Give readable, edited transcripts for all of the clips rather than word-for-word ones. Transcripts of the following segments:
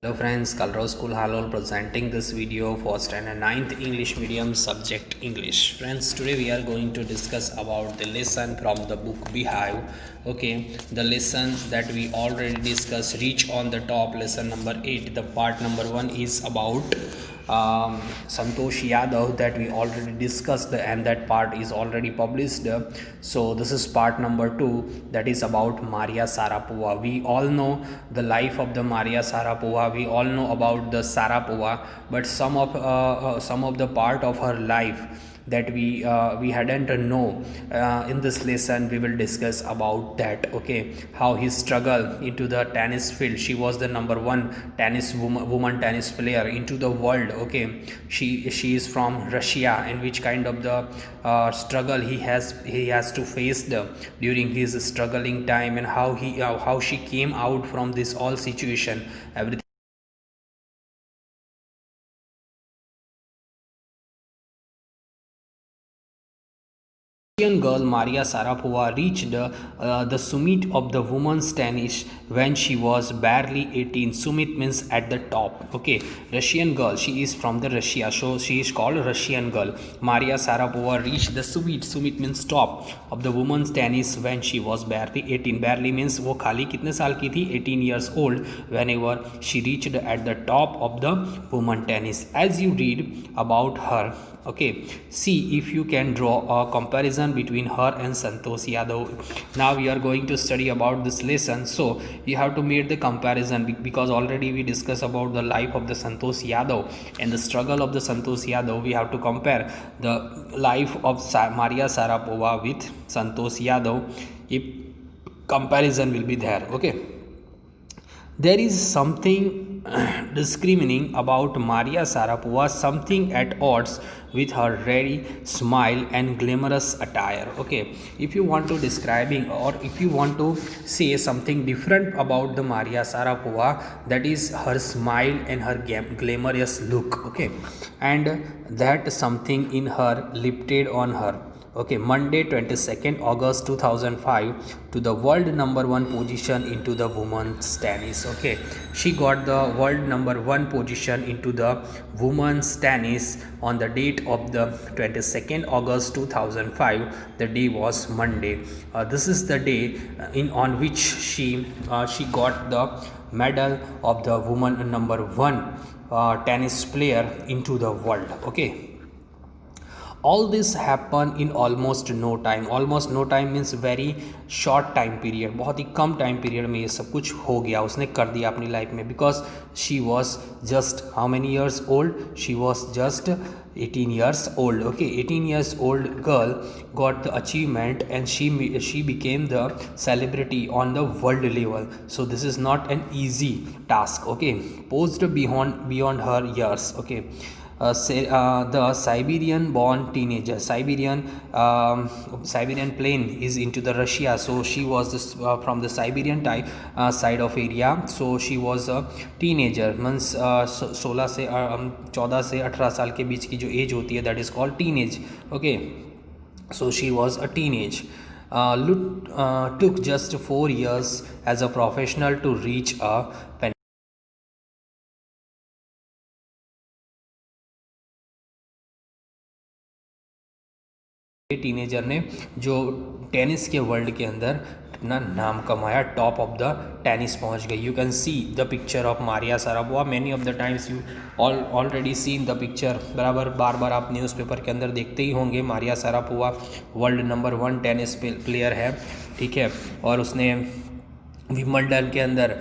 Hello friends, Kalrao School Halol presenting this video for standard 9th English medium subject English. Friends, today we are going to discuss about the lesson from the book Beehive. Okay, the lesson that we already discussed, reach on the top, lesson number 8. The part number 1 is about Santosh Yadav that we already discussed, and that part is already published. So this is part number 2, that is about Maria Sharapova. We all know the life of the Maria Sharapova. We all know about the Sharapova, but some of the part of her life that we hadn't know. In this lesson we will discuss about that. Okay, how he struggled into the tennis field. She was the number 1 woman tennis player into the world. Okay, she is from Russia, and which kind of the struggle he has to face during his struggling time, and how she came out from this all situation, everything. Russian girl Maria Sharapova reached the summit of the women's tennis when she was barely 18. Summit means at the top. Okay, Russian girl, she is from the Russia, so she is called Russian girl. Maria Sharapova reached the summit. Summit means top of the women's tennis when she was barely 18. Barely means वो खाली कितने साल की थी? 18 years old whenever she reached at the top of the women tennis. As you read about her, okay, see if you can draw a comparison between her and Santosh Yadav. Now we are going to study about this lesson, so you have to make the comparison, because already we discussed about the life of the Santosh Yadav and the struggle of the Santosh Yadav. We have to compare the life of Maria Sharapova with Santosh Yadav, if comparison will be there. Okay, there is something discriminating about Maria Sharapova, something at odds with her ready smile and glamorous attire. Okay, if you want to describing, or if you want to say something different about the Maria Sharapova, that is her smile and her glamorous look. Okay, and that something in her lifted on her. Okay, Monday 22nd August 2005 to the world number 1 position into the women's tennis. Okay, she got the world number 1 position into the women's tennis on the date of the 22nd August 2005. The day was Monday. This is the day on which she got the medal of the woman number 1 tennis player into the world. Okay, all this happened in almost no time. Almost no time means very short time period. बहुत ही कम time period में ये सब कुछ हो गया, उसने कर दिया अपनी लाइफ में. Because she was just how many years old? She was just 18 years old. Okay, 18 years old girl got the achievement, and she became the celebrity on the world level. So this is not an easy task. Okay, posed beyond her years. Okay, the Siberian born teenager, Siberian plane is into the Russia, so she was from the Siberian type side of area. So she was a teenager, means 16 से 14 से 18 साल के बीच की जो as होती है, that is called teenage. Okay, so she was a teenage. Took just 4 years as a professional to reach a teenager ने जो टेनिस के वर्ल्ड के अंदर अपना नाम कमाया, टॉप ऑफ द टेनिस पहुंच गई. You can see the picture of Maria Sharapova. Many of the times you already seen the picture. बराबर बार बार आप न्यूज़पेपर के अंदर देखते ही होंगे. Maria Sharapova world number 1 tennis player है. ठीक है, और उसने विंबलडन के अंदर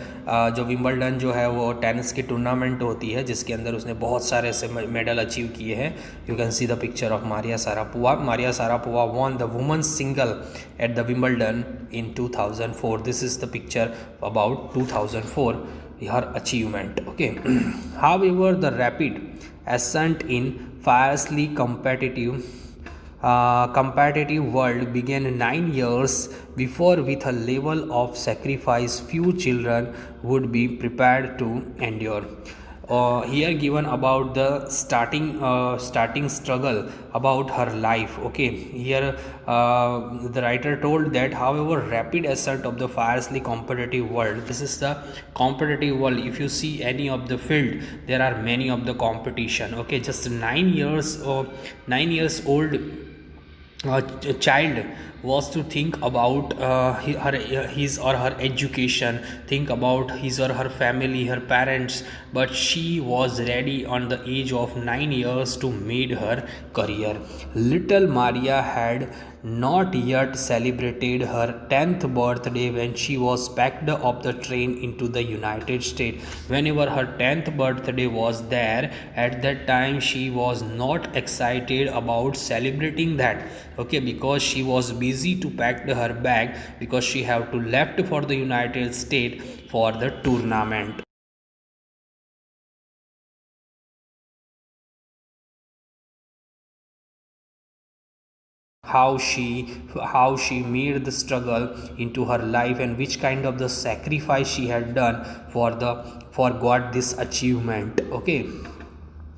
जो विंबलडन जो है वो टेनिस की टूर्नामेंट होती है, जिसके अंदर उसने बहुत सारे ऐसे मेडल अचीव किए हैं. You can see the picture of Maria Sharapova. Maria Sharapova won the women's single at the Wimbledon in 2004. This is the picture about 2004, her achievement. Okay, however the rapid ascent in fiercely competitive world began 9 years before, with a level of sacrifice few children would be prepared to endure. here given about the starting struggle about her life. Okay, here the writer told that however rapid ascent of the fiercely competitive world, this is the competitive world. If you see any of the field, there are many of the competition. Okay, just 9 years old child was to think about his or her education, think about his or her family, her parents, but she was ready on the age of 9 years to make her career. Little Maria had not yet celebrated her 10th birthday when she was packed off the train into the United States. Whenever her 10th birthday was there, at that time she was not excited about celebrating that. Okay, because she was busy to pack her bag because she have to left for the United States for the tournament. How she made the struggle into her life and which kind of the sacrifice she had done for got this achievement. Okay,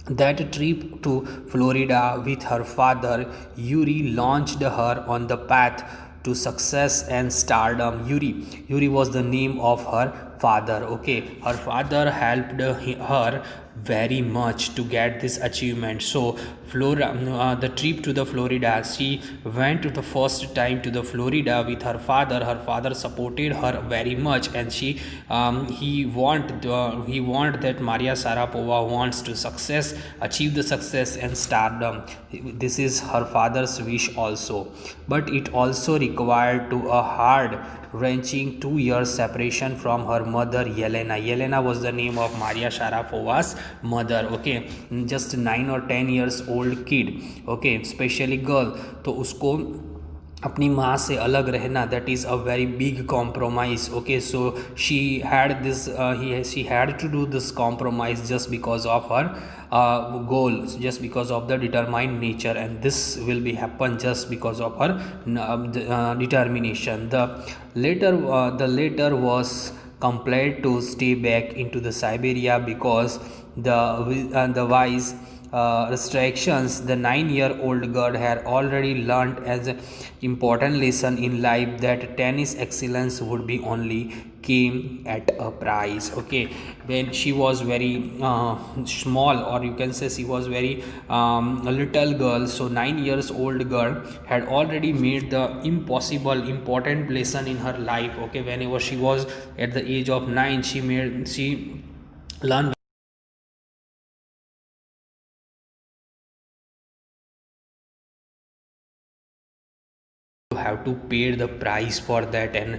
that trip to Florida with her father Yuri launched her on the path to success and stardom. Yuri was the name of her father. Okay, her father helped her very much to get this achievement. So the trip to the Florida, she went to the first time to the Florida with her father. Her father supported her very much, and he want that Maria Sharapova wants to achieve the success and stardom. This is her father's wish also, but it also required to a hard wrenching 2 years separation from her mother Yelena. Yelena was the name of Maria Sharapova's mother. Okay, just 9 or 10 years old kid. Okay, especially girl, तो उसको अपनी माँ से अलग रहना, that is a very big compromise. Okay, so she had to do this compromise just because of her goal, just because of the determined nature, and this will be happen just because of her determination. The later was compelled to stay back into the Siberia because the wise restrictions. The 9-year-old girl had already learned as an important lesson in life that tennis excellence would be only came at a price. Okay, when she was very small, or you can say she was very a little girl, so 9 years old girl had already made the impossible important lesson in her life. Okay, whenever she was at the age of 9, she learned have to pay the price for that, and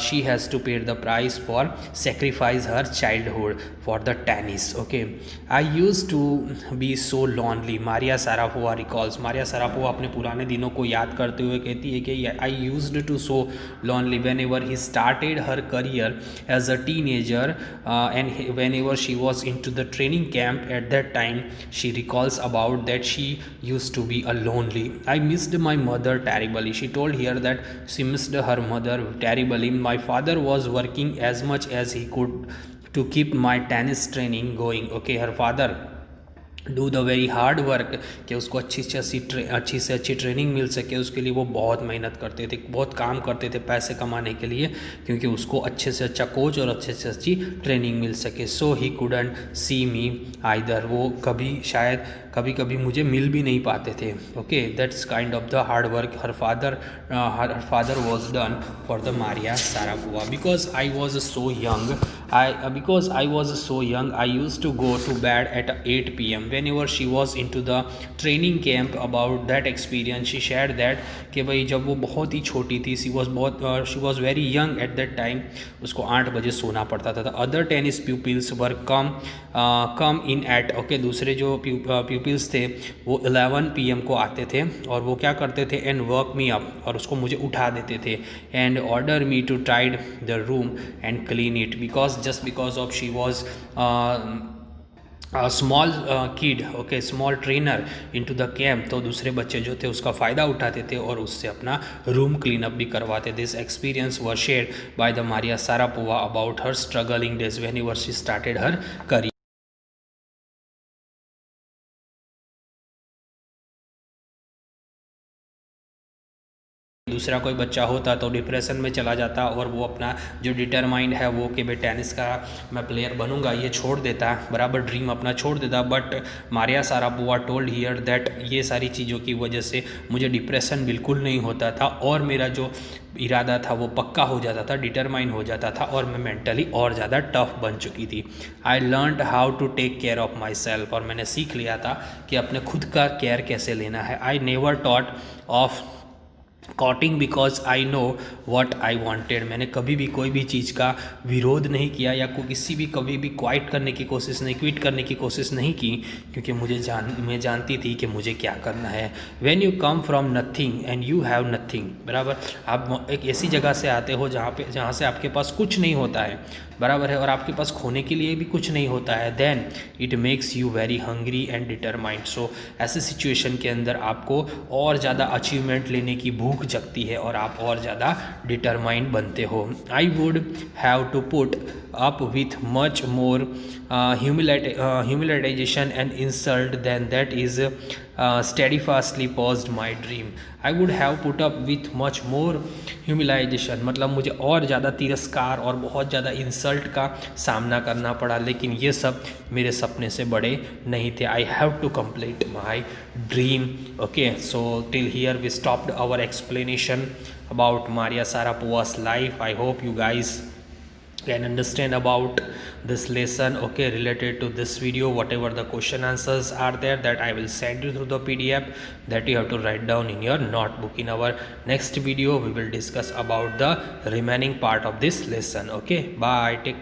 she has to pay the price for sacrifice her childhood for the tennis. Okay, I used to be so lonely, Maria Sharapova recalls. Maria Sharapova अपने पुराने दिनों को याद करते हुए कहती है कि I used to so lonely whenever he started her career as a teenager, and whenever she was into the training camp at that time, she recalls about that she used to be a lonely. I missed my mother terribly. She told here that she missed her mother terribly. My father was working as much as he could to keep my tennis training going. Okay, her father do the very hard work कि उसको अच्छी से अच्छी training मिल सके, उसके लिए वो बहुत मेहनत करते थे, बहुत काम करते थे पैसे कमाने के लिए, क्योंकि उसको अच्छे से अच्छा कोच और अच्छे से अच्छी ट्रेनिंग मिल सके. सो he couldn't see me either, वो कभी कभी मुझे मिल भी नहीं पाते थे. Okay, that's kind of the hard work her father was done for the Maria Sharapova. Because I was so young, I used to go to bed at 8 p.m. whenever she was into the training camp. About that experience she shared that कि भाई जब वो बहुत ही छोटी थी, she was very young at that time, उसको 8 बजे सोना पड़ता था. Other tennis pupils were come in at, okay, दूसरे जो pupils थे वो 11 p.m. को आते थे और वो क्या करते थे, and work me up, और उसको मुझे उठा देते थे, and order me to tidy the room and clean it, just because of she was a small kid. Okay, small trainer into the camp, तो दूसरे बच्चे जो थे उसका फ़ायदा उठाते थे और उससे अपना रूम क्लीन अप भी करवाते. This experience was shared by the Maria Sharapova about her struggling days whenever she started her career. दूसरा कोई बच्चा होता तो डिप्रेशन में चला जाता और वो अपना जो डिटरमाइंड है वो कि भाई टेनिस का मैं प्लेयर बनूंगा ये छोड़ देता, बराबर ड्रीम अपना छोड़ देता। But Maria Sharapova told here that ये सारी चीज़ों की वजह से मुझे डिप्रेशन बिल्कुल नहीं होता था और मेरा जो इरादा था वो पक्का हो जाता था, डिटरमाइन हो जाता था और मैं मेंटली और ज़्यादा टफ बन चुकी थी। I learned how to take care of my self, और मैंने सीख लिया था कि अपने खुद का केयर कैसे लेना है। I never taught of coating because I know what I wanted, मैंने कभी भी कोई भी चीज़ का विरोध नहीं किया या किसी भी कभी भी क्वाइट करने की कोशिश नहीं, क्विट करने की कोशिश नहीं की, क्योंकि मैं जानती थी कि मुझे क्या करना है। When you come from nothing and you have nothing, बराबर आप एक ऐसी जगह से आते हो जहाँ से आपके पास कुछ नहीं होता है, बराबर है, और आपके पास खोने के लिए भी कुछ नहीं होता है, then it makes you very hungry and determined. So ऐसे सिचुएशन के अंदर आपको और ज़्यादा अचीवमेंट लेने की भूख जगती है और आप और ज़्यादा डिटरमाइंड बनते हो। I would have to put up with much more humiliation and insult than that is steadfastly paused my dream. I would have put up with much more humiliation, मतलब मुझे और ज़्यादा तिरस्कार और बहुत ज़्यादा इंसल्ट का सामना करना पड़ा, लेकिन ये सब मेरे सपने से बड़े नहीं थे। I have to complete my dream. Okay, so till here we stopped our explanation about Maria Sarapova's life. I hope you guys can understand about this lesson, okay, related to this video. Whatever the question answers are there, that I will send you through the PDF that you have to write down in your notebook. In our next video we will discuss about the remaining part of this lesson. Okay, bye, take care.